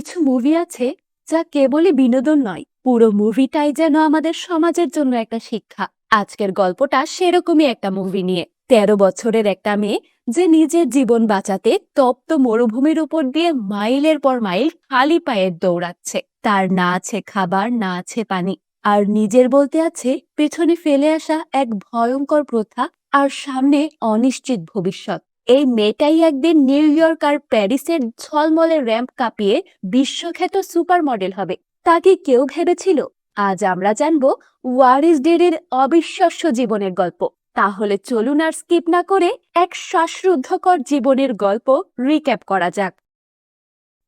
কিছু মুভি আছে যা কেবলই বিনোদন নয়, পুরো মুভিটাই যেন আমাদের সমাজের জন্য একটা শিক্ষা। আজকের গল্পটা সেরকমই একটা মুভি নিয়ে। ১৩ বছরের একটা মেয়ে যে নিজের জীবন বাঁচাতে তপ্ত মরুভূমির উপর দিয়ে মাইলের পর মাইল খালি পায়ে দৌড়াচ্ছে। তার না আছে খাবার, না আছে পানি, আর নিজের বলতে আছে পেছনে ফেলে আসা এক ভয়ঙ্কর প্রথা আর সামনে অনিশ্চিত ভবিষ্যৎ। এই মেয়েটাই একদিন নিউ ইয়র্ক আর প্যারিসের ঝলমলে র্যাম্প কাঁপিয়ে বিশ্বখ্যাত সুপার মডেল হবে। তা কি কেউ ভেবেছিল? আজ আমরা জানবো ওয়ারিস ডেরির অবিশ্বাস্য জীবনের গল্প। তাহলে চলুন আর স্কিপ না করে এক শ্বাসরুদ্ধকর জীবনের গল্প রিক্যাপ করা যাক।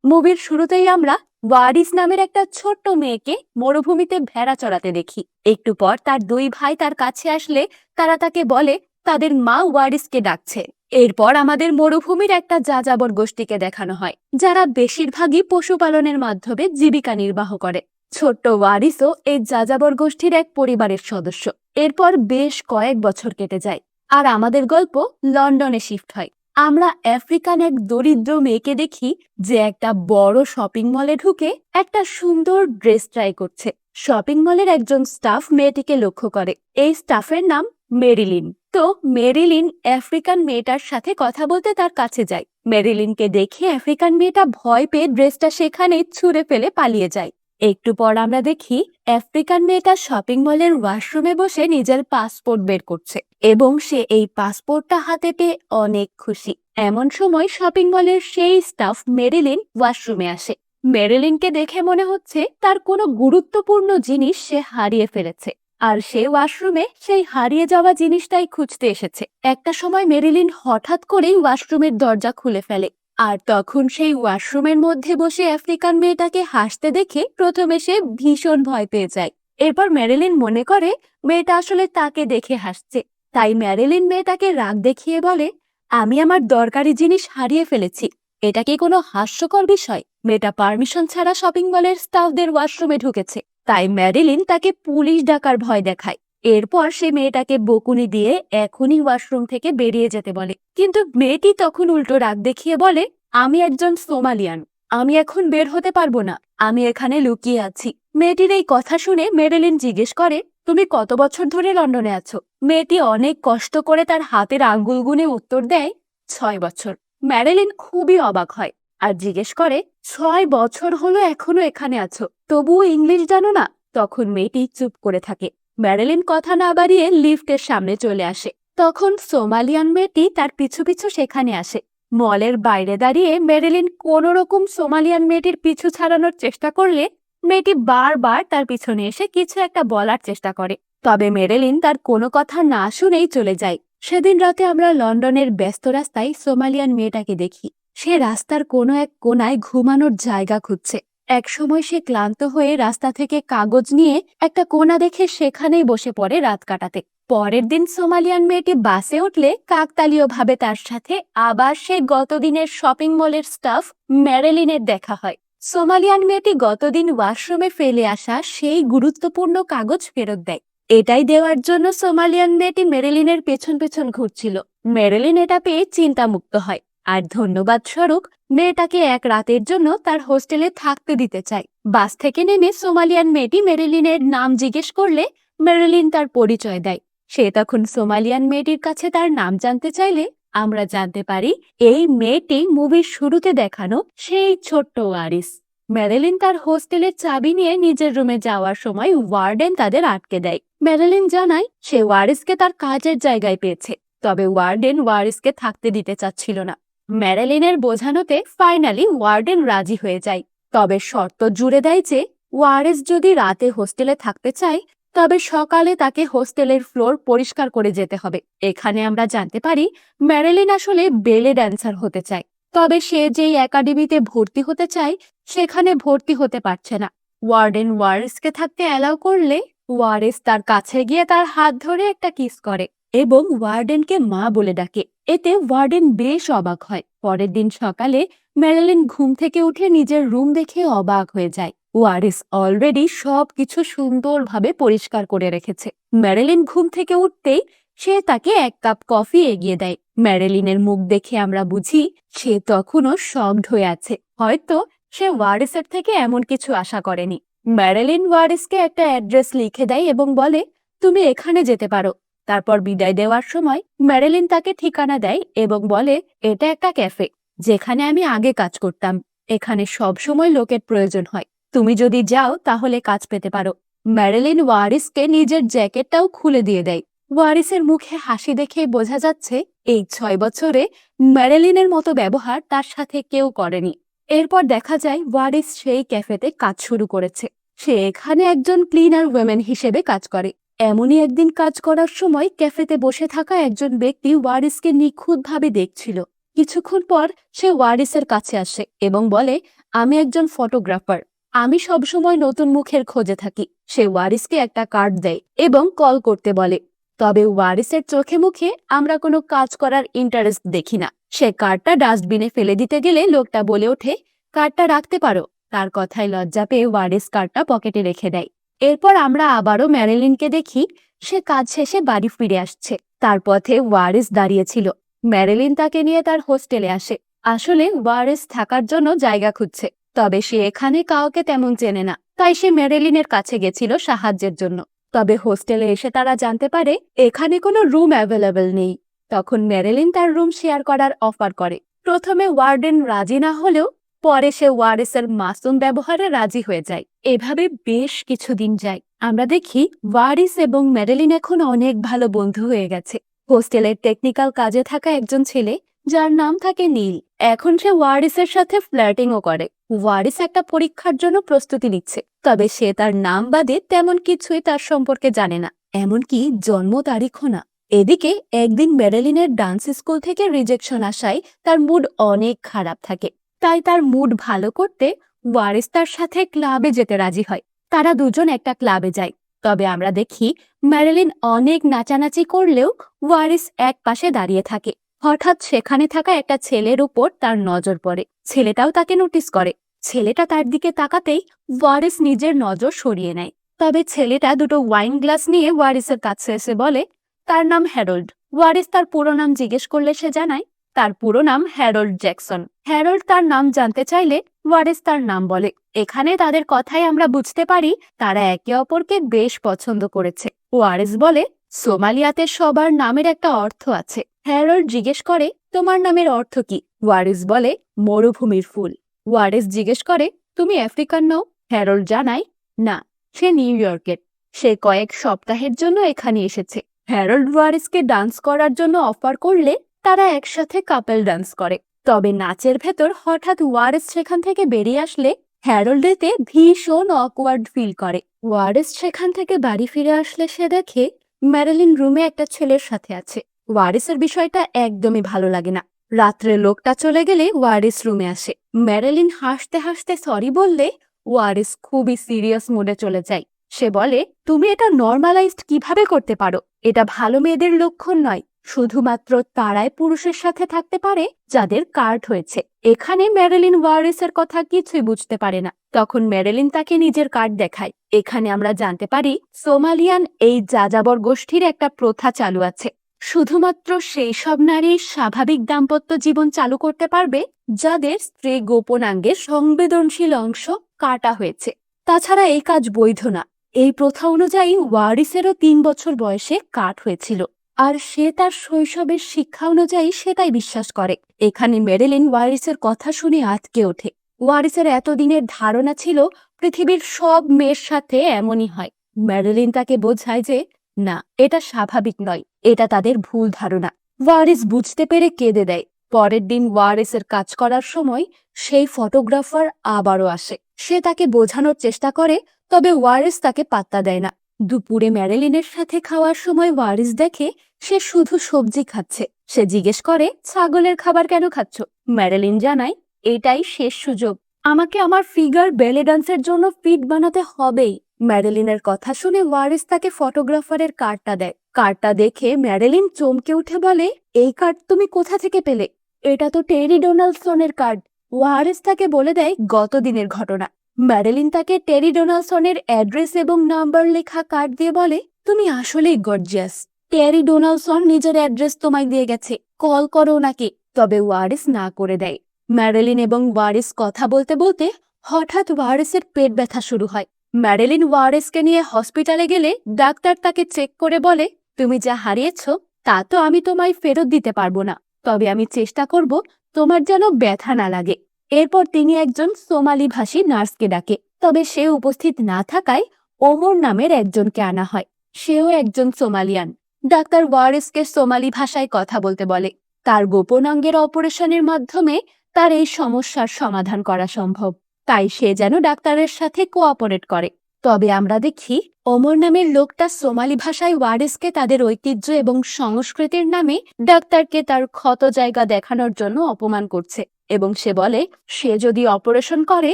মুভির শুরুতেই আমরা ওয়ারিস নামের একটা ছোট্ট মেয়েকে মরুভূমিতে ভেড়া চড়াতে দেখি। একটু পর তার দুই ভাই তার কাছে আসলে তারা তাকে বলে তাদের মা ওয়ারিসকে ডাকছে। এরপর আমাদের মরুভূমির একটা যাযাবর গোষ্ঠীকে দেখানো হয়, যারা বেশিরভাগই পশুপালনের মাধ্যমে জীবিকা নির্বাহ করে। ছোট্ট ওয়ারিসও এই যাযাবর গোষ্ঠীর এক পরিবারের সদস্য। এরপর বেশ কয়েক বছর কেটে যায় আর আমাদের গল্প লন্ডনে শিফট হয়। আমরা আফ্রিকান এক দরিদ্র মেয়েকে দেখি যে একটা বড় শপিং মলে ঢুকে একটা সুন্দর ড্রেস ট্রাই করছে। শপিং মলের একজন স্টাফ মেয়েটিকে লক্ষ্য করে। এই স্টাফের নাম মেরিলিন। তো মেরিলিন আফ্রিকান মেয়েটার সাথে কথা বলতে তার কাছে যায়। মেরিলিনকে দেখে আফ্রিকান মেয়েটা ভয় পেয়ে ড্রেসটা সেখানেই ছুঁড়ে ফেলে পালিয়ে যায়। একটু পর আমরা দেখি আফ্রিকান মেয়েটা শপিং মলের ওয়াশরুমে বসে নিজের পাসপোর্ট বের করছে এবং সে এই পাসপোর্টটা হাতে পেয়ে অনেক খুশি। এমন সময় শপিং মলের সেই স্টাফ মেরিলিন ওয়াশরুমে আসে। মেরিলিনকে দেখে মনে হচ্ছে তার কোনো গুরুত্বপূর্ণ জিনিস সে হারিয়ে ফেলেছে, আর সে ওয়াশরুমে সেই হারিয়ে যাওয়া জিনিসটাই খুঁজতে এসেছে। একটা সময় মেরিলিন হঠাৎ করেই ওয়াশরুমের দরজা খুলে ফেলে, আর তখন সেই ওয়াশরুমের মধ্যে বসে আফ্রিকান মেয়েটাকে হাসতে দেখে প্রথমে সে ভীষণ ভয় পেয়ে যায়। এরপর মেরিলিন মনে করে মেয়েটা আসলে তাকে দেখে হাসছে। তাই মেরিলিন মেয়েটাকে রাগ দেখিয়ে বলে, আমি আমার দরকারি জিনিস হারিয়ে ফেলেছি, এটা কি কোনো হাস্যকর বিষয়? মেয়েটা পারমিশন ছাড়া শপিং মলের স্টাফদের ওয়াশরুমে ঢুকেছে। তাই মেরিলিন তাকে পুলিশ ডাকার ভয় দেখায়। এরপর সে মেয়েটাকে বকুনি দিয়ে এখনই ওয়াশরুম থেকে বেরিয়ে যেতে বলে, কিন্তু মেয়েটি তখন উল্টো রাগ দেখিয়ে বলে, আমি একজন সোমালিয়ান, আমি এখন বের হতে পারবো না, আমি এখানে লুকিয়ে আছি। মেয়েটির এই কথা শুনে মেরিলিন জিজ্ঞেস করে, তুমি কত বছর ধরে লন্ডনে আছো? মেয়েটি অনেক কষ্ট করে তার হাতের আঙ্গুল গুনে উত্তর দেয়, ৬ বছর। মেরিলিন খুবই অবাক হয় আর জিজ্ঞেস করে, ৬ বছর হলো এখনো এখানে আছো, তবুও ইংলিশ জানো না? তখন মেয়েটি চুপ করে থাকে। মেরিলিন কথা না বাড়িয়ে লিফটের সামনে চলে আসে। তখন সোমালিয়ান মেয়েটি তার পিছু পিছু সেখানে আসে। মলের বাইরে দাঁড়িয়ে মেরিলিন কোন রকম সোমালিয়ান মেয়েটির পিছু ছাড়ানোর চেষ্টা করলে মেয়েটি বারবার তার পিছনে এসে কিছু একটা বলার চেষ্টা করে। তবে মেরিলিন তার কোনো কথা না শুনেই চলে যায়। সেদিন রাতে আমরা লন্ডনের ব্যস্ত রাস্তায় সোমালিয়ান মেয়েটাকে দেখি। সে রাস্তার কোনো এক কোনায় ঘুমানোর জায়গা খুঁজছে। এক সময় সে ক্লান্ত হয়ে রাস্তা থেকে কাগজ নিয়ে একটা কোণা দেখে সেখানেই বসে পড়ে রাত কাটাতে। পরের দিন সোমালিয়ান মেয়েটি বাসে উঠলে কাকতালীয়ভাবে তার সাথে আবার সেই গতদিনের শপিং মলের স্টাফ মেরিলিনের দেখা হয়। সোমালিয়ান মেয়েটি গতদিন ওয়াশরুমে ফেলে আসা সেই গুরুত্বপূর্ণ কাগজ ফেরত দেয়। এটাই দেওয়ার জন্য সোমালিয়ান মেয়েটি মেরিলিনের পেছন পেছন ঘুরছিল। মেরিলিন এটা পেয়ে চিন্তামুক্ত হয় আর ধন্যবাদ স্বরূপ মেয়েটাকে এক রাতের জন্য তার হোস্টেলে থাকতে দিতে চায়। বাস থেকে নেমে সোমালিয়ান মেয়েটি মেরিলিনের নাম জিজ্ঞেস করলে মেরিলিন তার পরিচয় দেয়। সে তখন সোমালিয়ান মেয়েটির কাছে তার নাম জানতে চাইলে আমরা জানতে পারি এই মেয়েটি মুভির শুরুতে দেখানো সেই ছোট্ট ওয়ারিস। মেরিলিন তার হোস্টেলের চাবি নিয়ে নিজের রুমে যাওয়ার সময় ওয়ার্ডেন তাদের আটকে দেয়। মেরিলিন জানায় সে ওয়ারিসকে তার কাজের জায়গায় পেয়েছে, তবে ওয়ার্ডেন ওয়ারিসকে থাকতে দিতে চাচ্ছিল না। মেরিলিনের বোঝানোতে ফাইনালি ওয়ার্ডেন রাজি হয়ে যায়, তবে শর্ত জুড়ে দেয় যে ওয়ারিস যদি রাতে হোস্টেলে থাকতে চায় তবে সকালে তাকে হোস্টেলের ফ্লোর পরিষ্কার করে যেতে হবে। এখানে আমরা জানতে পারি মেরিলিন আসলে বেলে ড্যান্সার হতে চায়, তবে সে যেই একাডেমিতে ভর্তি হতে চায় সেখানে ভর্তি হতে পারছে না। ওয়ার্ডেন ওয়ারিসকে থাকতে অ্যালাউ করলে ওয়ারিস তার কাছে গিয়ে তার হাত ধরে একটা কিস করে এবং ওয়ার্ডেনকে মা বলে ডাকে। এতে ওয়ার্ডেন বেশ অবাক হয়। পরের দিন সকালে মেরিলিন ঘুম থেকে উঠে নিজের রুম দেখে অবাক হয়ে যায়। ওয়ারিস অলরেডি সবকিছু সুন্দরভাবে পরিষ্কার করে রেখেছে। মেরিলিন ঘুম থেকে উঠতেই সে তাকে এক কাপ কফি এগিয়ে দেয়। মেরিলিনের মুখ দেখে আমরা বুঝি সে তখনও শকড হয়ে আছে, হয়তো সে ওয়ারিসের থেকে এমন কিছু আশা করেনি। ম্যারিলিন ওয়ারিসকে একটা অ্যাড্রেস লিখে দেয় এবং বলে, তুমি এখানে যেতে পারো। তারপর বিদায় দেওয়ার সময় ম্যারিলিন তাকে ঠিকানা দেয় এবং বলে, এটা একটা ক্যাফে, যেখানে আমি আগে কাজ করতাম। এখানে সব সময় লোকের প্রয়োজন হয়, তুমি যদি যাও তাহলে কাজ পেতে পারো। ম্যারিলিন ওয়ারিসকে নিজের জ্যাকেটটাও খুলে দিয়ে দেয়। ওয়ারিসের মুখে হাসি দেখে বোঝা যাচ্ছে এই 6 বছরে ম্যারিলিনের মতো ব্যবহার তার সাথে কেউ করেনি। এরপর দেখা যায় ওয়ারিস সেই ক্যাফেতে কাজ শুরু করেছে। সে এখানে একজন ক্লিনার ওয়েমেন হিসেবে কাজ করে। এমনই একদিন কাজ করার সময় ক্যাফেতে বসে থাকা একজন ব্যক্তি ওয়ারিসকে নিখুঁতভাবে দেখছিল। কিছুক্ষণ পর সে ওয়ারিসের কাছে আসে এবং বলে, আমি একজন ফটোগ্রাফার, আমি সবসময় নতুন মুখের খোঁজে থাকি। সে ওয়ারিসকে একটা কার্ড দেয় এবং কল করতে বলে। তবে ওয়ারিসের চোখে মুখে আমরা কোনো কাজ করার ইন্টারেস্ট দেখি না। সে কার্ডটা ডাস্টবিনে ফেলে দিতে গেলে লোকটা বলে ওঠে, কার্ডটা রাখতে পারো। তার কথায় লজ্জা পেয়ে ওয়ারিস কার্ডটা পকেটে রেখে দেয়। এরপর আমরা আবারও ম্যারিলিনকে দেখি, সে কাজ শেষে বাড়ি ফিরে আসছে। তার পথে ওয়ারিস দাঁড়িয়েছিল। ম্যারিলিন তাকে নিয়ে তার হোস্টেলে আসে। আসলে ওয়ারিস থাকার জন্য জায়গা খুঁজছে, তবে সে এখানে কাউকে তেমন চেনে না, তাই সে ম্যারিলিনের কাছে গেছিল সাহায্যের জন্য। তবে হোস্টেলে এসে তারা জানতে পারে এখানে কোনো রুম অ্যাভেলেবল নেই। তখন ম্যারিলিন তার রুম শেয়ার করার অফার করে। প্রথমে ওয়ার্ডেন রাজি না হলেও পরে সে ওয়ারিসের মাসুম ব্যবহারে রাজি হয়ে যায়। এভাবে বেশ কিছুদিন যায়। আমরা দেখি ওয়ারিস এবং ম্যারিলিন এখন অনেক ভালো বন্ধু হয়ে গেছে। হোস্টেলের টেকনিক্যাল কাজে থাকা একজন ছেলে, যার নাম থাকে নীল, এখন সে ওয়ারিসের সাথে ফ্লার্টিংও করে। ওয়ারিস একটা পরীক্ষার জন্য প্রস্তুতি নিচ্ছে, তবে সে তার নাম বাদে তেমন কিছুই তার সম্পর্কে জানে না, এমনকি জন্ম তারিখও না। এদিকে একদিন ম্যারিলিনের ডান্স স্কুল থেকে রিজেকশন আসায় তার মুড অনেক খারাপ থাকে। তাই তার মুড ভালো করতে ওয়ারিস তার সাথে ক্লাবে যেতে রাজি হয়। তারা দুজন একটা ক্লাবে যায়। তবে আমরা দেখি ম্যারিলিন অনেক নাচানাচি করলেও ওয়ারিস এক পাশে দাঁড়িয়ে থাকে। হঠাৎ সেখানে থাকা একটা ছেলের উপর তার নজর পড়ে। ছেলেটাও তাকে নোটিস করে। ছেলেটা তার দিকে তাকাতেই ওয়ারিস নিজের নজর সরিয়ে নেয়। তবে ছেলেটা দুটো ওয়াইন গ্লাস নিয়ে ওয়ারিসের কাছে এসে বলে, তার নাম হ্যারল্ড। ওয়ারিস তার পুরো নাম জিজ্ঞেস করলে সে জানায় তার পুরো নাম হ্যারল্ড জ্যাকসন। হ্যারল্ড তার নাম জানতে চাইলে ওয়ারিস তার নাম বলে। এখানে তাদের কথাই আমরা বুঝতে পারি তারা একে অপরকে বেশ পছন্দ করেছে। ওয়ারিস বলে, সোমালিয়াতে সবার নামের একটা অর্থ আছে। হ্যারল্ড জিজ্ঞেস করে, তোমার নামের অর্থ কি? ওয়ারিস বলে, মরুভূমির ফুল। ওয়ারিস জিজ্ঞেস করে, তুমি আফ্রিকান নও? হ্যারল্ড জানায়, না, সে নিউ ইয়র্কের। সে কয়েক সপ্তাহের জন্য এখানে এসেছে। হ্যারল্ড ওয়ারিসকে ডান্স করার জন্য অফার করলে তারা একসাথে কাপল ডান্স করে। তবে নাচের ভেতর হঠাৎ ওয়ারিস সেখান থেকে বেরিয়ে আসলে হ্যারল্ড এতে ভীষণ অকওয়ার্ড ফিল করে। ওয়ারিস সেখান থেকে বাড়ি ফিরে আসলে সে দেখে ম্যারিলিন রুমে একটা ছেলের সাথে আছে। ওয়ারিসের বিষয়টা একদমই ভালো লাগে না। রাত্রে লোকটা চলে গেলে ওয়ারিস রুমে আসে। ম্যারিলিন হাসতে হাসতে সরি বললে ওয়ারিস খুবই সিরিয়াস মুডে চলে যায়। সে বলে, তুমি এটা নর্মালাইজড কিভাবে করতে পারো? এটা ভালো মেয়েদের লক্ষণ নয়। শুধুমাত্র তারাই পুরুষের সাথে থাকতে পারে যাদের কার্ড হয়েছে। এখানে ম্যারিলিন ওয়ারিসের কথা কিছুই বুঝতে পারে না। তখন ম্যারিলিন তাকে নিজের কার্ড দেখায়। এখানে আমরা জানতে পারি সোমালিয়ান এই যাযাবর গোষ্ঠীর একটা প্রথা চালু আছে। শুধুমাত্র সেই সব নারী স্বাভাবিক দাম্পত্য জীবন চালু করতে পারবে যাদের স্ত্রী গোপনাঙ্গের সংবেদনশীল অংশ কাটা হয়েছে। তাছাড়া এই কাজ বৈধ না। এই প্রথা অনুযায়ী ওয়ারিসেরও 3 বছর বয়সে কাট হয়েছিল, আর সে তার শৈশবের শিক্ষা অনুযায়ী সেটাই বিশ্বাস করে। এখানে ম্যারিলিন ওয়ারিসের কথা শুনে আঁতকে ওঠে। ওয়ারিসের এতদিনের ধারণা ছিল পৃথিবীর সব মেয়ের সাথে এমনই হয়। ম্যারিলিন তাকে বোঝায় যে না, এটা স্বাভাবিক নয়, এটা তাদের ভুল ধারণা। ওয়ারিস বুঝতে পেরে কেঁদে দেয়। পরের দিন ওয়ারিসের কাজ করার সময় সেই ফটোগ্রাফার আবারও আসে। সে তাকে বোঝানোর চেষ্টা করে, তবে ওয়ারিস তাকে পাত্তা দেয় না। দুপুরে ম্যারিলিনের সাথে খাওয়ার সময় ওয়ারিস দেখে সে শুধু সবজি খাচ্ছে। সে জিজ্ঞেস করে, ছাগলের খাবার কেন খাচ্ছ? ম্যারিলিন জানায়, এটাই শেষ সুযোগ, আমাকে আমার ফিগার বেলে ডান্সের জন্য ফিট বানাতে হবেই। ম্যারিলিনের কথা শুনে ওয়ারিস তাকে ফটোগ্রাফারের কার্ডটা দেয়। কার্ডটা দেখে ম্যারিলিন চমকে উঠে বলে, এই কার্ড তুমি কোথা থেকে পেলে? এটা তো টেরি ডোনাল্ডসনের কার্ড। ওয়ারিস তাকে বলে দেয় গত দিনের ঘটনা। ম্যারিলিন তাকে টেরি ডোনাল্ডসনের অ্যাড্রেস এবং নাম্বার লেখা কার্ড দিয়ে বলে, তুমি আসলেই গর্জিয়াস। টেরি ডোনাল্ডসন নিজের অ্যাড্রেস তোমায় দিয়ে গেছে, কল করো ওনাকে। তবে ওয়ারিস না করে দেয়। ম্যারেলিন এবং ওয়ারিস কথা বলতে বলতে হঠাৎ ওয়ারিসের পেট ব্যথা শুরু হয়। ম্যারেলিন ওয়ারিসকে নিয়ে হসপিটালে গেলে ডাক্তার তাকে চেক করে বলে, তুমি যা হারিয়েছ তা তো আমি তোমায় ফেরত দিতে পারবো না, তবে আমি চেষ্টা করব তোমার যেন ব্যথা না লাগে। এরপর তিনি একজন সোমালি ভাষী নার্সকে ডাকে, তবে সে উপস্থিত না থাকায় ওমর নামের একজনকে আনা হয়। সেও একজন সোমালিয়ান। ডাক্তার ওয়ারিসকে সোমালি ভাষায় কথা বলতে বলে। তার গোপন অঙ্গের অপারেশনের মাধ্যমে তার এই সমস্যার সমাধান করা সম্ভব, তাই সে যেন ডাক্তারের সাথে কোঅপারেট করে। তবে আমরা দেখি ওমর নামের লোকটা সোমালি ভাষায় ওয়ারিসকে তাদের ঐতিহ্য এবং সংস্কৃতির নামে ডাক্তারকে তার ক্ষত জায়গা দেখানোর জন্য অপমান করছে, এবং সে বলে সে যদি অপারেশন করে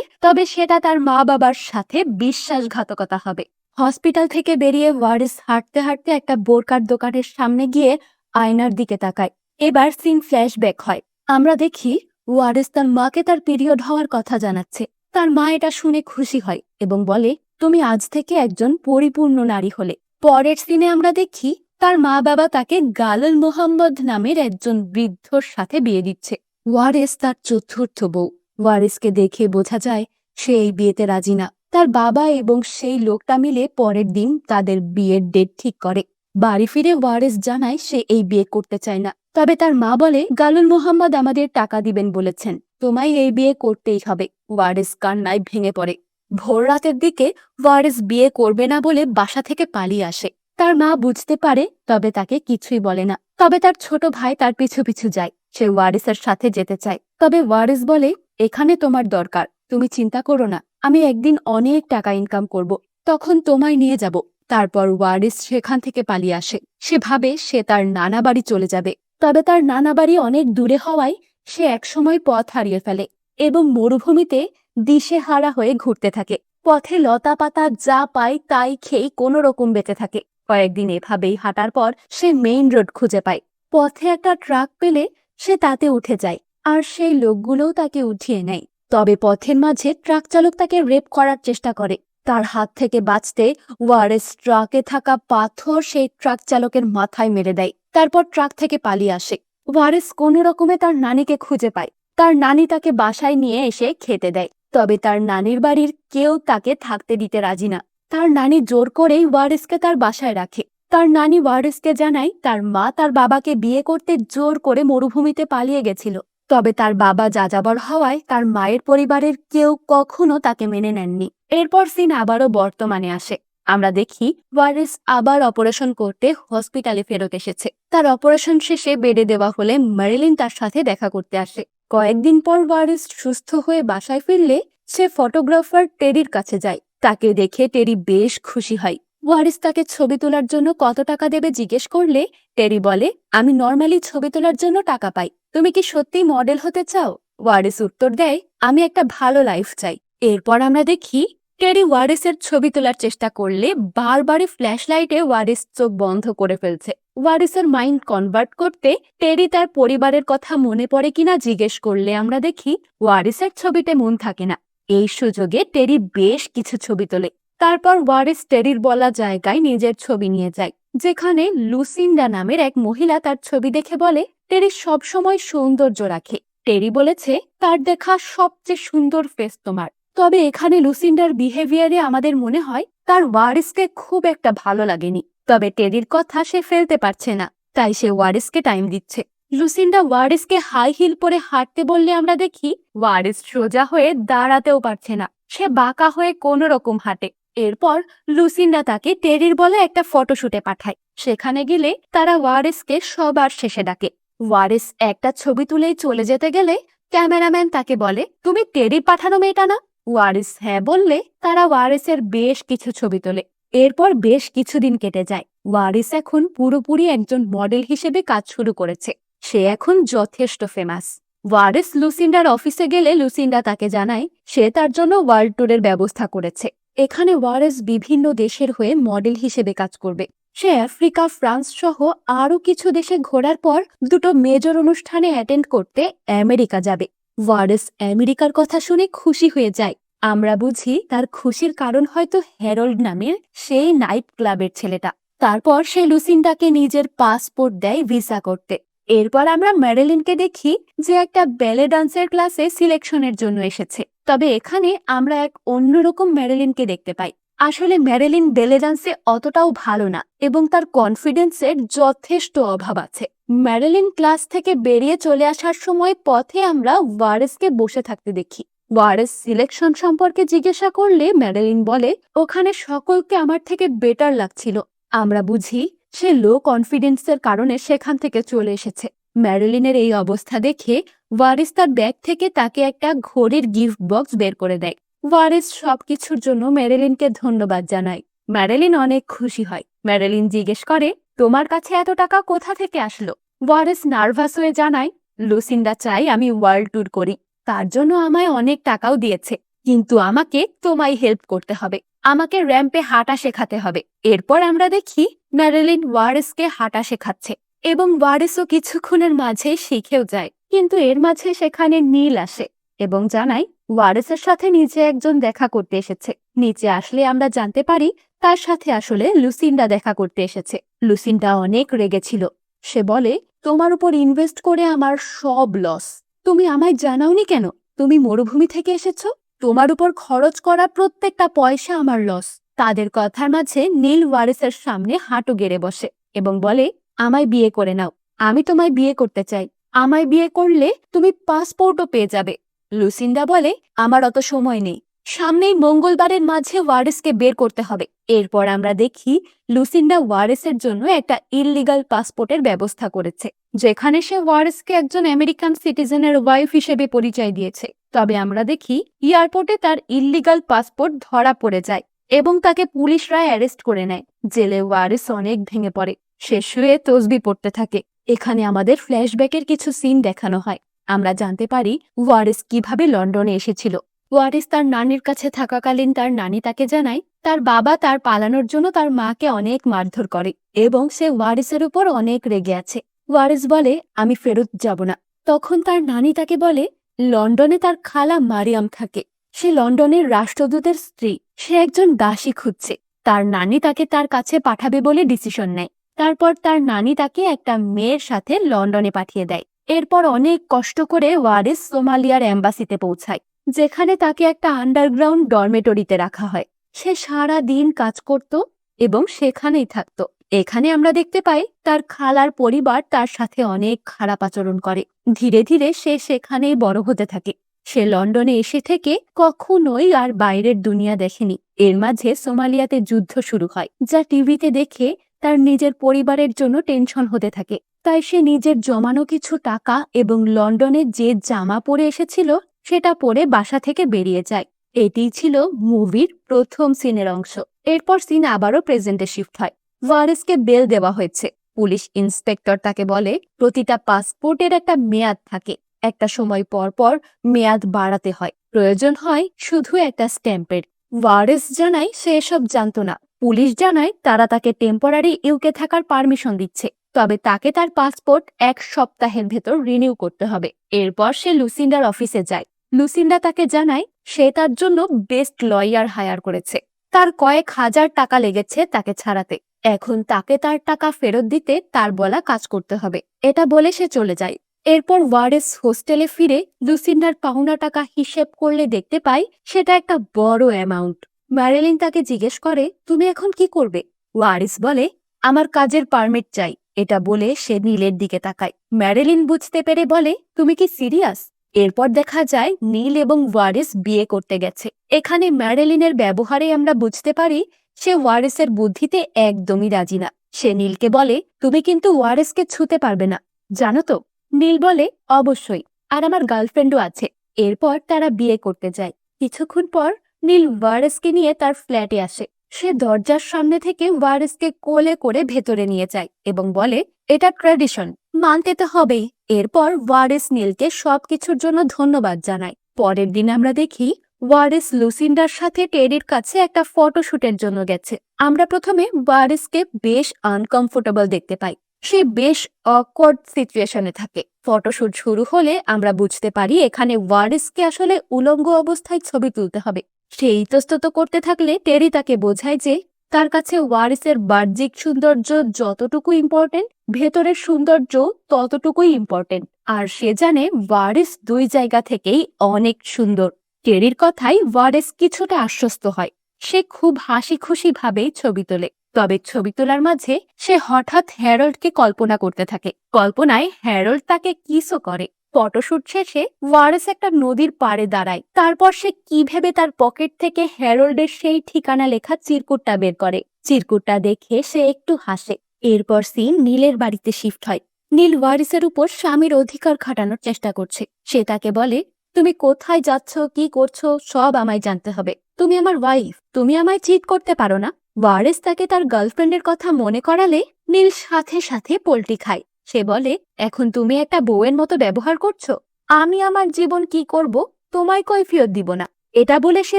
তবে সেটা তার মা বাবার সাথে বিশ্বাসঘাতকতা হবে। হসপিটাল থেকে বেরিয়ে ওয়ারিস হাঁটতে হাঁটতে একটা বোরকার দোকানের সামনে গিয়ে আয়নার দিকে তাকায়। এবার সিন ফ্ল্যাশব্যাক হয়। আমরা দেখি ওয়ারিস তার মাকে তার পিরিয়ড হওয়ার কথা জানাচ্ছে। তার মা এটা শুনে খুশি হয় এবং বলে, তুমি আজ থেকে একজন পরিপূর্ণ নারী হলে। পরের সিনে আমরা দেখি তার মা বাবা তাকে গালাল মোহাম্মদ নামের একজন বৃদ্ধর সাথে বিয়ে দিচ্ছে। ওয়ারিস তার চতুর্থ বউ। ওয়ারিসকে দেখে বোঝা যায় সে এই বিয়েতে রাজি না। তার বাবা এবং সেই লোকটা মিলে পরের দিন তাদের বিয়ের ডেট ঠিক করে। বাড়ি ফিরে ওয়ারিস জানায় সে এই বিয়ে করতে চায় না, তবে তার মা বলে গালুল মোহাম্মদ আমাদের টাকা দিবেন বলেছেন, তোমায় এই বিয়ে করতেই হবে। ওয়ারিস কান্নায় ভেঙে পড়ে। ভোর রাতের দিকে ওয়ারিস বিয়ে করবে না বলে বাসা থেকে পালিয়ে আসে। তার মা বুঝতে পারে, তবে তাকে কিছুই বলে না। তবে তার ছোট ভাই তার পিছু পিছু যায়। সে ওয়ারিসের সাথে যেতে চায়, তবে ওয়ারিস বলে, এখানে তোমার দরকার, তুমি চিন্তা করো না, আমি একদিন অনেক টাকা ইনকাম করব, তখন তোমায় নিয়ে যাব। তারপর ওয়ারিস সেখান থেকে পালিয়ে আসে। সে ভাবে সে তার নানা বাড়ি চলে যাবে, তবে তার নানা বাড়ি অনেক দূরে হওয়ায় সে একসময় পথ হারিয়ে ফেলে এবং মরুভূমিতে দিশেহারা হয়ে ঘুরতে থাকে। পথে লতা পাতা যা পায় তাই খেয়ে কোনো রকম বেঁচে থাকে। কয়েকদিন এভাবেই হাঁটার পর সে মেইন রোড খুঁজে পায়। পথে একটা ট্রাক পেলে সে তাতে উঠে যায়, আর সেই লোকগুলোও তাকে উঠিয়ে নেয়। তবে পথের মাঝে ট্রাক চালক তাকে রেপ করার চেষ্টা করে। তার হাত থেকে বাঁচতে ওয়ারেস ট্রাকে থাকা পাথর সেই ট্রাক চালকের মাথায় মেরে দেয়। তারপর ট্রাক থেকে পালিয়ে আসে। ওয়ারেস কোনো রকমে তার নানিকে খুঁজে পায়। তার নানি তাকে বাসায় নিয়ে এসে খেতে দেয়, তবে তার নানির বাড়ির কেউ তাকে থাকতে দিতে রাজি না। তার নানি জোর করেই ওয়ারেসকে তার বাসায় রাখে। তার নানি ওয়ারেসকে জানায় তার মা তার বাবাকে বিয়ে করতে জোর করে মরুভূমিতে পালিয়ে গেছিল, তবে তার বাবা যাযাবর হওয়ায় তার মায়ের পরিবারের কেউ কখনো তাকে মেনে নেননি। এরপর সিন আবারও বর্তমানে আসে। আমরা দেখি ওয়ারিস আবার অপারেশন করতে হসপিটালে ফেরত এসেছে। তার অপারেশন শেষে বেডে দেওয়া হলে ম্যারিলিন তার সাথে দেখা করতে আসে। কয়েকদিন পর ওয়ারিস সুস্থ হয়ে বাসায় ফিরলে সে ফটোগ্রাফার টেরির কাছে যায়। তাকে দেখে টেরি বেশ খুশি হয়। ওয়ারিস তাকে ছবি তোলার জন্য কত টাকা দেবে জিজ্ঞেস করলে টেরি বলে, আমি নর্মালি ছবি তোলার জন্য টাকা পাই, তুমি কি সত্যি মডেল হতে চাও? ওয়ারিস উত্তর দেয়, আমি একটা ভালো লাইফ চাই। এরপর আমরা দেখি টেরি ওয়ারিসের ছবি তোলার চেষ্টা করলে বারবারই ফ্ল্যাশ লাইটে ওয়ারিস চোখ বন্ধ করে ফেলছে। ওয়ারিসের মাইন্ড কনভার্ট করতে টেরি তার পরিবারের কথা মনে পড়ে কিনা জিজ্ঞেস করলে আমরা দেখি ওয়ারিসের ছবিতে মন থাকে না। এই সুযোগে টেরি বেশ কিছু ছবি তোলে। তারপর ওয়ারিস টেরির বলা জায়গায় নিজের ছবি নিয়ে যায়, যেখানে লুসিন্ডা নামের এক মহিলা তার ছবি দেখে বলে, টেরি সবসময় সৌন্দর্য রাখে। টেরি বলেছে তার দেখা সবচেয়ে সুন্দর ফেস তোমার। তবে এখানে লুসিন্ডার বিহেভিয়ারে আমাদের মনে হয় তার ওয়ারিসকে খুব একটা ভালো লাগেনি। তবে টেরির কথা সে ফেলতে পারছে না, তাই সে ওয়ারিসকে টাইম দিচ্ছে। লুসিন্ডা ওয়ারিসকে হাই হিল পরে হাঁটতে বললে আমরা দেখি ওয়ারিস সোজা হয়ে দাঁড়াতেও পারছে না, সে বাঁকা হয়ে কোনো রকম হাঁটে। এরপর লুসিন্ডা তাকে টেরির বলে একটা ফটোশুটে পাঠায়। সেখানে গেলে তারা ওয়ারিসকে সবার শেষে ডাকে। ওয়ারিস একটা ছবি তুলেই চলে যেতে গেলে ক্যামেরাম্যান তাকে বলে, তুমি টেরির পাঠানো মেয়েটা না? ওয়ারিস হ্যাঁ বললে তারা ওয়ারিসের বেশ কিছু ছবি তোলে। এরপর বেশ কিছুদিন কেটে যায়। ওয়ারিস এখন পুরোপুরি একজন মডেল হিসেবে কাজ শুরু করেছে। সে এখন যথেষ্ট ফেমাস। ওয়ারিস লুসিন্ডার অফিসে গেলে লুসিন্ডা তাকে জানায় সে তার জন্য ওয়ার্ল্ড ট্যুরের ব্যবস্থা করেছে। এখানে ওয়ারিস বিভিন্ন দেশের হয়ে মডেল হিসেবে কাজ করবে। সে আফ্রিকা, ফ্রান্স সহ আরো কিছু দেশে ঘোরার পর দুটো মেজর অনুষ্ঠানে অ্যাটেন্ড করতে আমেরিকা যাবে। ওয়ারিস আমেরিকার কথা শুনে খুশি হয়ে যায়। আমরা বুঝি তার খুশির কারণ হয়তো হ্যারল্ড নামের সেই নাইট ক্লাবের ছেলেটা। তারপর সে লুসিন্ডাকে নিজের পাসপোর্ট দেয় ভিসা করতে। এরপর আমরা ম্যারিলিনকে দেখি যে একটা ব্যালে ডান্সের ক্লাসে সিলেকশনের জন্য এসেছে। তবে এখানে আমরা এক অন্যরকম ম্যারিলিনকে দেখতে পাই। আসলে ম্যারিলিন বেলে ডান্সে অতটাও ভালো না এবং তার কনফিডেন্সের যথেষ্ট অভাব আছে। ম্যারিলিন ক্লাস থেকে বেরিয়ে চলে আসার সময় পথে আমরা ওয়ারেসকে বসে থাকতে দেখি। ওয়ারেস সিলেকশন সম্পর্কে জিজ্ঞাসা করলে ম্যারিলিন বলে, ওখানে সকলকে আমার থেকে বেটার লাগছিল। আমরা বুঝি সে লো কনফিডেন্সের কারণে সেখান থেকে চলে এসেছে। ম্যারিলিনের এই অবস্থা দেখে ওয়ারিস তার ব্যাগ থেকে তাকে একটা ঘড়ির গিফট বক্স বের করে দেয়। ওয়ারিস সবকিছুর জন্য ম্যারিলিনকে ধন্যবাদ জানায়। ম্যারিলিন অনেক খুশি হয়। ম্যারিলিন জিজ্ঞেস করে, তোমার কাছে এত টাকা কোথা থেকে আসলো? ওয়ারিস নার্ভাস হয়ে জানায়, লুসিন্ডা চাই আমি ওয়ার্ল্ড ট্যুর করি, তার জন্য আমায় অনেক টাকাও দিয়েছে, কিন্তু আমাকে তোমায় হেল্প করতে হবে, আমাকে র্যাম্পে হাঁটা শেখাতে হবে। এরপর আমরা দেখি ম্যারিলিন ওয়ারিসকে হাঁটা শেখাচ্ছে এবং ওয়ারিসও কিছুক্ষণের মাঝে শিখেও যায়। কিন্তু এর মাঝে সেখানে নীল আসে এবং জানায় ওয়ারিসের সাথে নিচে একজন দেখা করতে এসেছে। নিচে আসলে আমরা জানতে পারি তার সাথে আসলে লুসিন্ডা দেখা করতে এসেছে। লুসিন্ডা অনেক রেগেছিল। সে বলে, তোমার উপর ইনভেস্ট করে আমার সব লস, তুমি আমায় জানাওনি কেন? তুমি মরুভূমি থেকে এসেছো, তোমার উপর খরচ করা প্রত্যেকটা পয়সা আমার লস। তাদের কথার মাঝে নীল ওয়ারিসের সামনে হাঁটু গেড়ে বসে এবং বলে, আমায় বিয়ে করে নাও, আমি তোমায় বিয়ে করতে চাই, আমায় বিয়ে করলে তুমি পাসপোর্টও পেয়ে যাবে। লুসিন্ডা বলে, আমার অত সময় নেই, সামনেই মঙ্গলবারের মাঝে ওয়ারিসকে বের করতে হবে। এরপর আমরা দেখি লুসিন্ডা ওয়ারিসের জন্য একটা ইললিগাল পাসপোর্টের ব্যবস্থা করেছে, যেখানে সে ওয়ারিসকে একজন আমেরিকান সিটিজেনের ওয়াইফ হিসেবে পরিচয় দিয়েছে। তবে আমরা দেখি এয়ারপোর্টে তার ইললিগাল পাসপোর্ট ধরা পড়ে যায় এবং তাকে পুলিশরা অ্যারেস্ট করে নেয়। জেলে ওয়ারিস অনেক ভেঙে পড়ে, সে শুয়ে তসবি পড়তে থাকে। এখানে আমাদের ফ্ল্যাশব্যাকের কিছু সিন দেখানো হয়। আমরা জানতে পারি ওয়ারিস কিভাবে লন্ডনে এসেছিল। ওয়ারিস তার নানির কাছে থাকাকালীন তার নানি তাকে জানায় তার বাবা তার পালানোর জন্য তার মাকে অনেক মারধর করে এবং সে ওয়ারিসের উপর অনেক রেগে আছে। ওয়ারিস বলে, আমি ফেরত যাব না। তখন তার নানি তাকে বলে, লন্ডনে তার খালা মারিয়াম থাকে, সে লন্ডনের রাষ্ট্রদূতের স্ত্রী, সে একজন দাসী খুঁজছে। তার নানি তাকে তার কাছে পাঠাবে বলে ডিসিশন নেয়। তারপর তার নানি তাকে একটা মেয়ের সাথে লন্ডনে পাঠিয়ে দেয়। এরপর অনেক কষ্ট করে ওয়ারিস সোমালিয়ার এম্বাসিতে পৌঁছায়, যেখানে তাকে একটা আন্ডারগ্রাউন্ড ডরমেটরিতে রাখা হয়। সে সারা দিন কাজ করত এবং সেখানেই থাকত। এখানে আমরা দেখতে পাই তার খালার পরিবার তার সাথে অনেক খারাপ আচরণ করে। ধীরে ধীরে সে সেখানেই বড় হতে থাকে। সে লন্ডনে এসে থেকে কখনোই আর বাইরের দুনিয়া দেখেনি। এর মাঝে সোমালিয়াতে যুদ্ধ শুরু হয়, যা টিভিতে দেখে তার নিজের পরিবারের জন্য টেনশন হতে থাকে। তাই সে নিজের জমানো কিছু টাকা এবং লন্ডনে যে জামা পরে এসেছিল সেটা পরে বাসা থেকে বেরিয়ে যায়। এটিই ছিল মুভির প্রথম সিনের অংশ। এরপর সিন আবারও প্রেজেন্টে শিফট হয়। ওয়ারিসকে বেল দেওয়া হয়েছে। পুলিশ ইন্সপেক্টর তাকে বলে, প্রতিটা পাসপোর্টের একটা মেয়াদ থাকে, একটা সময় পর পর মেয়াদ বাড়াতে হয়, প্রয়োজন হয় শুধু একটা স্ট্যাম্পের। ওয়ারিস জানায় সে এসব জানতো না। পুলিশ জানায় তারা তাকে টেম্পোরারি ইউকে থাকার পারমিশন দিচ্ছে, তবে তাকে তার পাসপোর্ট 1 সপ্তাহের ভেতর রিনিউ করতে হবে। এরপর সে লুসিন্ডার অফিসে যায়। লুসিন্ডা তাকে জানায় সে তার জন্য বেস্ট লয়ার হায়ার করেছে, তার কয়েক হাজার টাকা লেগেছে তাকে ছাড়াতে, এখন তাকে তার টাকা ফেরত দিতে তার বলা কাজ করতে হবে। এটা বলে সে চলে যায়। এরপর ওয়ারিস হোস্টেলে ফিরে লুসিন্ডার পাওনা টাকা হিসেব করলে দেখতে পায় সেটা একটা বড় অ্যামাউন্ট। ম্যারিলিন তাকে জিজ্ঞেস করে, তুমি এখন কি করবে? ওয়ারিস বলে, আমার কাজের পারমিট চাই। এটা বলে সে নীলের দিকে তাকায়। ম্যারিলিন বুঝতে পেরে বলে, তুমি কি সিরিয়াস? এরপর দেখা যায় নীল এবং ওয়ারিস বিয়ে করতে গেছে। এখানে ম্যারিলিনের ব্যবহারে আমরা বুঝতে পারি সে ওয়ারিসের বুদ্ধিতে একদমই রাজি না। সে নীলকে বলে, তুমি কিন্তু ওয়ারিসকে ছুতে পারবে না, জানো তো? নীল বলে, অবশ্যই, আর আমার গার্লফ্রেন্ডও আছে। এরপর তারা বিয়ে করতে যায়। কিছুক্ষণ পর নীল ওয়ারিসকে নিয়ে তার ফ্ল্যাটে আসে। সে দরজার সামনে থেকে ওয়ারিসকে কোলে করে ভেতরে নিয়ে যায় এবং বলে, এটা ট্র্যাডিশন, মানতে তো হবেই। এরপর ওয়ারিস নীলকে সবকিছুর জন্য ধন্যবাদ জানায়। পরের দিন আমরা দেখি ওয়ারিস লুসিন্ডার সাথে টেরির কাছে একটা ফটোশুটের জন্য গেছে। আমরা প্রথমে ওয়ারিসকে বেশ আনকমফোর্টেবল দেখতে পাই। সে বেশ অকওয়ার্ড সিচুয়েশনে থাকে। ফটোশুট শুরু হলে আমরা বুঝতে পারি এখানে ওয়ারিসকে আসলে উলঙ্গ অবস্থায় ছবি তুলতে হবে। সে ইতস্তত করতে থাকলে টেরি তাকে বোঝায় যে তার কাছে ওয়ারিসের বাহ্যিক সৌন্দর্য যতটুকু ইম্পর্টেন্ট, ভেতরের সৌন্দর্য ততটুকুই ইম্পর্টেন্ট। আর সে জানে ওয়ারিস দুই জায়গা থেকেই অনেক সুন্দর। টেরির কথায় ওয়ারিস কিছুটা আশ্বস্ত হয়। সে খুব হাসি খুশি ভাবেই ছবি তোলে। তবে ছবি তোলার মাঝে সে হঠাৎ হ্যারল্ডকে কল্পনা করতে থাকে। কল্পনায় হ্যারল্ড তাকে কিসও করে। ফটোশুট শেষে ওয়ারেস একটা নদীর পাড়ে দাঁড়ায়। তারপর সে কি ভেবে তার পকেট থেকে হ্যারল্ডের সেই ঠিকানা লেখা চিরকুটটা বের করে। চিরকুটটা দেখে সে একটু হাসে। এরপর সিন নীলের বাড়িতে শিফট হয়। নীল ওয়ারিসের উপর স্বামীর অধিকার খাটানোর চেষ্টা করছে। সে তাকে বলে, তুমি কোথায় যাচ্ছ, কি করছো, সব আমায় জানতে হবে। তুমি আমার ওয়াইফ, তুমি আমায় চিট করতে পারো না। ওয়ারেস তাকে তার গার্লফ্রেন্ডের কথা মনে করালে নীল সাথে সাথে পোল্টি খায়। সে বলে, এখন তুমি একটা বউয়ের মতো ব্যবহার করছো। আমি আমার জীবন কি করব, তোমায় কৈফিয়ত দিব না। এটা বলে সে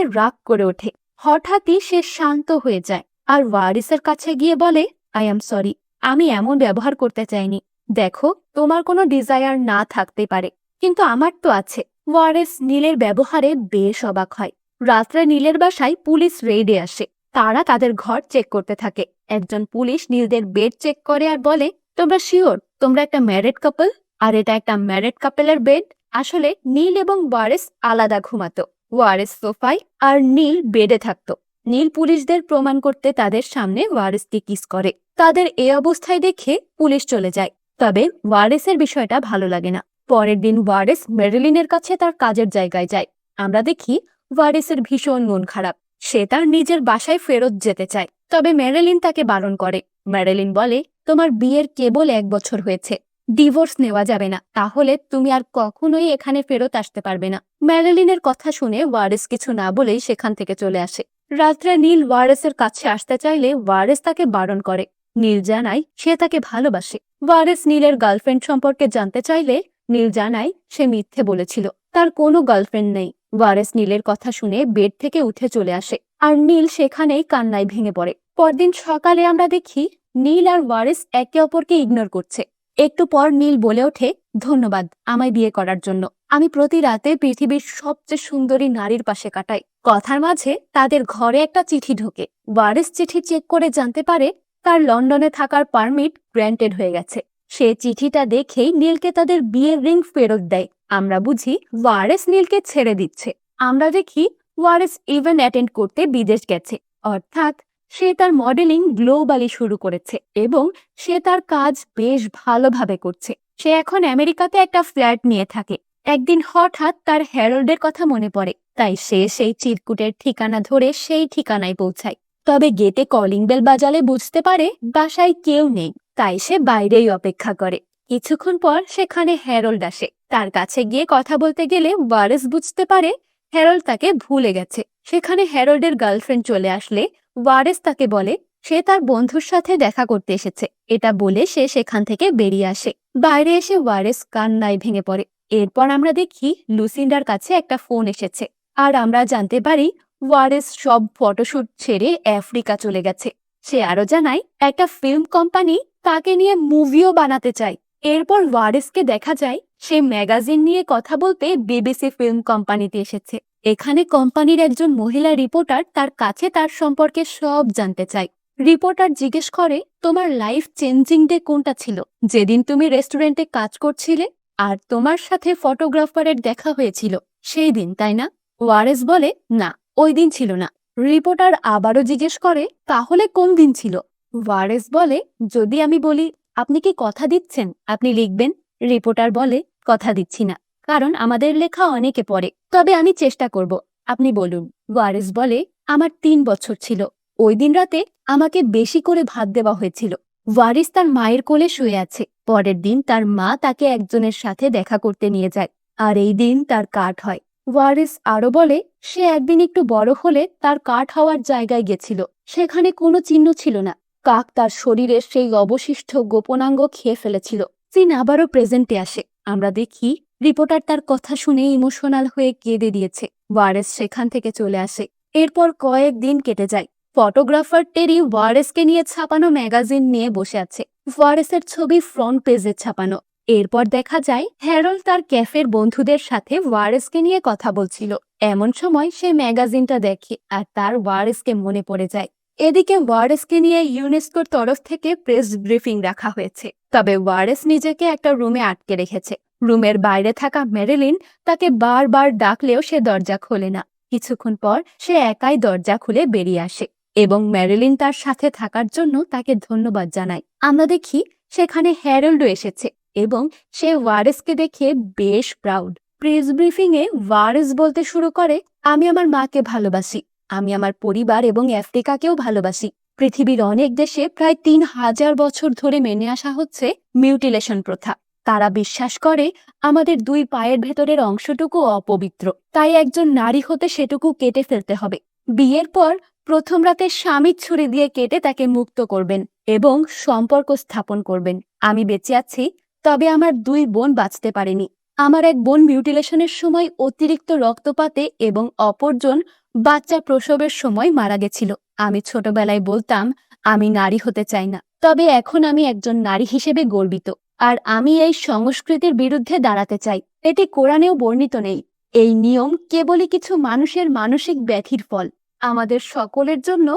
রাগ করে ওঠে। হঠাৎই সে শান্ত হয়ে যায় আর ওয়ারিসের কাছে গিয়ে বলে, আই এম সরি, আমি এমন ব্যবহার করতে চাইনি। দেখো, তোমার কোনো ডিজায়ার না থাকতে পারে, কিন্তু আমার তো আছে। ওয়ারিস নীলের ব্যবহারে বেশ অবাক হয়। রাত্রে নীলের বাসায় পুলিশ রেইডে আসে। তারা তাদের ঘর চেক করতে থাকে। একজন পুলিশ নীলদের বেড চেক করে আর বলে, তোমরা শিওর তোমরা একটা ম্যারিড কাপল? আর এটা একটা ম্যারিড কাপলের বেড। আসলে নীল এবং ওয়ারেস আলাদা ঘুমাতো। ওয়ারেস সোফায় আর নীল বেডে থাকতো। নীল পুলিশদের প্রমাণ করতে তাদের সামনে ওয়ারেসকে কিস করে। তাদের এই অবস্থায় দেখে পুলিশ চলে যায়। তবে ওয়ারেসের বিষয়টা ভালো লাগে না। পরের দিন ওয়ারেস মেরিলিনের কাছে তার কাজের জায়গায় যায়। আমরা দেখি ওয়ারেসের ভীষণ মন খারাপ। সে তার নিজের বাসায় ফেরত যেতে চায়। তবে মেরিলিন তাকে বারণ করে। মেরিলিন বলে, তোমার বিয়ের কেবল 1 বছর হয়েছে, ডিভোর্স নেওয়া যাবে না, তাহলে তুমি আর কখনোই এখানে ফেরত আসতে পারবে না। মেরিলিনের কথা শুনে ওয়ারেস কিছু না বলেই সেখান থেকে চলে আসে। রাত্রে নীল ওয়ারেসের কাছে আসতে চাইলে ওয়ারেস তাকে বারণ করে। নীল জানায় সে তাকে ভালোবাসে। ওয়ারেস নীলের গার্লফ্রেন্ড সম্পর্কে জানতে চাইলে নীল জানায় সে মিথ্যে বলেছিল, তার কোনো গার্লফ্রেন্ড নেই। ওয়ারেস নীলের কথা শুনে বেড থেকে উঠে চলে আসে আর নীল সেখানেই কান্নায় ভেঙে পড়ে। পরদিন সকালে আমরা দেখি নীল আর ওয়ারেস একে অপরকে ইগনোর করছে। একটু পর নীল বলে ওঠে, ধন্যবাদ আমায় বিয়ে করার জন্য। আমি প্রতি রাতে পৃথিবীর সবচেয়ে সুন্দরী নারীর পাশে কাটাই। কথার মাঝে তাদের ঘরে একটা চিঠি ঢোকে। ওয়ারেস চিঠি চেক করে জানতে পারে তার লন্ডনে থাকার পারমিট গ্র্যান্টেড হয়ে গেছে। সে চিঠিটা দেখেই নীলকে তাদের বিয়ের রিং ফেরত দেয়। আমরা বুঝি ওয়ারেস নীলকে ছেড়ে দিচ্ছে। আমরা দেখি ওয়ারেস ইভেন্ট অ্যাটেন্ড করতে বিদেশ গেছে, অর্থাৎ সে তার মডেলিং গ্লোবালি শুরু করেছে এবং সে তার কাজ বেশ ভালোভাবে করছে। সে এখন আমেরিকাতে একটা ফ্ল্যাট নিয়ে থাকে। একদিন হঠাৎ তার হ্যারল্ডের কথা মনে পড়ে, তাই সে সেই চিরকুটের ঠিকানা ধরে সেই ঠিকানায় পৌঁছায়। তবে গেটে কলিং বেল বাজালে বুঝতে পারে বাসায় কেউ নেই, তাই সে বাইরেই অপেক্ষা করে। কিছুক্ষণ পর সেখানে হ্যারল্ড আসে। তার কাছে গিয়ে কথা বলতে গেলে ওয়ারেস বুঝতে পারে হ্যারল্ড তাকে ভুলে গেছে। সেখানে হ্যারল্ডের গার্লফ্রেন্ড চলে আসলে ওয়ারেস তাকে বলে সে তার বন্ধুর সাথে দেখা করতে এসেছে। এটা বলে সে সেখান থেকে বেরিয়ে আসে। বাইরে এসে ওয়ারেস কান্নায় ভেঙে পড়ে। এরপর আমরা দেখি লুসিন্ডার কাছে একটা ফোন এসেছে আর আমরা জানতে পারি ওয়ারেস সব ফটোশুট ছেড়ে আফ্রিকা চলে গেছে। সে আরো জানায় একটা ফিল্ম কোম্পানি তাকে নিয়ে মুভিও বানাতে চায়। এরপর ওয়ারেসকে দেখা যায় সে ম্যাগাজিন নিয়ে কথা বলতে বিবিসি ফিল্ম কোম্পানিতে এসেছে। এখানে কোম্পানির একজন মহিলা রিপোর্টার তার কাছে তার সম্পর্কে সব জানতে চায়। রিপোর্টার জিজ্ঞেস করে, তোমার লাইফ চেঞ্জিং ডে কোনটা ছিল? যেদিন তুমি রেস্টুরেন্টে কাজ করছিলে আর তোমার সাথে ফটোগ্রাফারের দেখা হয়েছিল সেই দিন, তাই না? ওয়ারেস বলে, না, ওই দিন ছিল না। রিপোর্টার আবারও জিজ্ঞেস করে, তাহলে কোন দিন ছিল? ওয়ারেস বলে, যদি আমি বলি, আপনি কি কথা দিচ্ছেন আপনি লিখবেন? রিপোর্টার বলে, কথা দিচ্ছি না, কারণ আমাদের লেখা অনেকে পড়ে, তবে আমি চেষ্টা করব, আপনি বলুন। ওয়ারেস বলে, আমার 3 বছর ছিল। ওই দিন রাতে আমাকে বেশি করে ভাত দেওয়া হয়েছিল। ওয়ারিস তার মায়ের কোলে শুয়ে আছে। পরের দিন তার মা তাকে একজনের সাথে দেখা করতে নিয়ে যায় আর এই দিন তার কাট হয়। ওয়ারিস আরো বলে, সে একদিন একটু বড় হলে তার কাট হওয়ার জায়গায় গেছিল। সেখানে কোনো চিহ্ন ছিল না। কাক তার শরীরের সেই অবশিষ্ট গোপনাঙ্গ খেয়ে ফেলেছিল। সিন আবারও প্রেজেন্টে আসে। আমরা দেখি রিপোর্টার তার কথা শুনে ইমোশনাল হয়ে কেঁদে দিয়েছে। ওয়ারেস সেখান থেকে চলে আসে। এরপর কয়েকদিন কেটে যায়। ফটোগ্রাফার টেরি ওয়ারেসকে নিয়ে ছাপানো ম্যাগাজিন নিয়ে বসে আছে। ওয়ারেসের ছবি ফ্রন্ট পেজে ছাপানো। এরপর দেখা যায় হ্যারল্ড তার ক্যাফের বন্ধুদের সাথে ওয়ারেসকে নিয়ে কথা বলছিল। এমন সময় সে ম্যাগাজিনটা দেখে আর তার ওয়ারেসকে মনে পড়ে যায়। এদিকে ওয়ারেসকে নিয়ে ইউনেস্কোর তরফ থেকে প্রেস ব্রিফিং রাখা হয়েছে, তবে ওয়ারেস নিজেকে একটা রুমে আটকে রেখেছে। রুমের বাইরে থাকা মেরিলিন তাকে বারবার ডাকলেও সে দরজা খোলে না। কিছুক্ষণ পর সে একাই দরজা খুলে বেরিয়ে আসে এবং মেরিলিন তার সাথে থাকার জন্য তাকে ধন্যবাদ জানায়। আমরা দেখি সেখানে হ্যারল্ডও এসেছে এবং সে ওয়ারেসকে দেখে বেশ প্রাউড। প্রেস ব্রিফিং এ ওয়ারেস বলতে শুরু করে, আমি আমার মাকে ভালোবাসি, আমি আমার পরিবার এবং আফ্রিকাকেও ভালোবাসি। পৃথিবীর অনেক দেশে প্রায় ৩,০০০ বছর ধরে মেনে আসা হচ্ছে মিউটিলেশন প্রথা। তারা বিশ্বাস করে আমাদের ২ পায়ের ভেতরের অংশটুকু অপবিত্র, তাই একজন নারী হতে সেটুকু কেটে ফেলতে হবে। বিয়ের পর প্রথম রাতে স্বামীর ছুরি দিয়ে কেটে তাকে মুক্ত করবেন এবং সম্পর্ক স্থাপন করবেন। আমি বেঁচে আছি, তবে আমার ২ বোন বাঁচতে পারেনি। আমার এক বোন মিউটিলেশনের সময় অতিরিক্ত রক্তপাতে এবং অপরজন বাচ্চা প্রসবের সময় মারা গেছিল। আমি ছোটবেলায় বলতাম আমি নারী হতে চাই না, তবে এখন আমি একজন নারী হিসেবে গর্বিত। আর আমি এই সংস্কৃতির বিরুদ্ধে দাঁড়াতে চাই। এটি কোরআনেও বর্ণিত নেই। এই নিয়ম কেবলই কিছু মানুষের মানসিক ব্যাধির ফল। আমাদের সকলের জন্য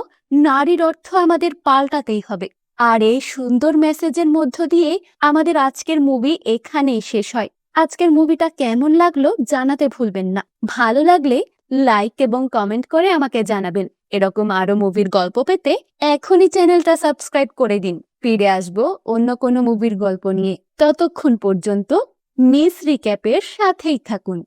নারীর অর্থ আমাদের পাল্টাতেই হবে। আর এই সুন্দর মেসেজের মধ্য দিয়ে আমাদের আজকের মুভি এখানেই শেষ হয়। আজকের মুভিটা কেমন লাগলো জানাতে ভুলবেন না। ভালো লাগলে লাইক এবং কমেন্ট করে আমাকে জানাবেন। এরকম আরো মুভির গল্প পেতে এখনই চ্যানেলটা সাবস্ক্রাইব করে দিন। ফিরে আসবো অন্য কোনো মুভির গল্প নিয়ে। ততক্ষণ পর্যন্ত মিস রিক্যাপের সাথেই থাকুন।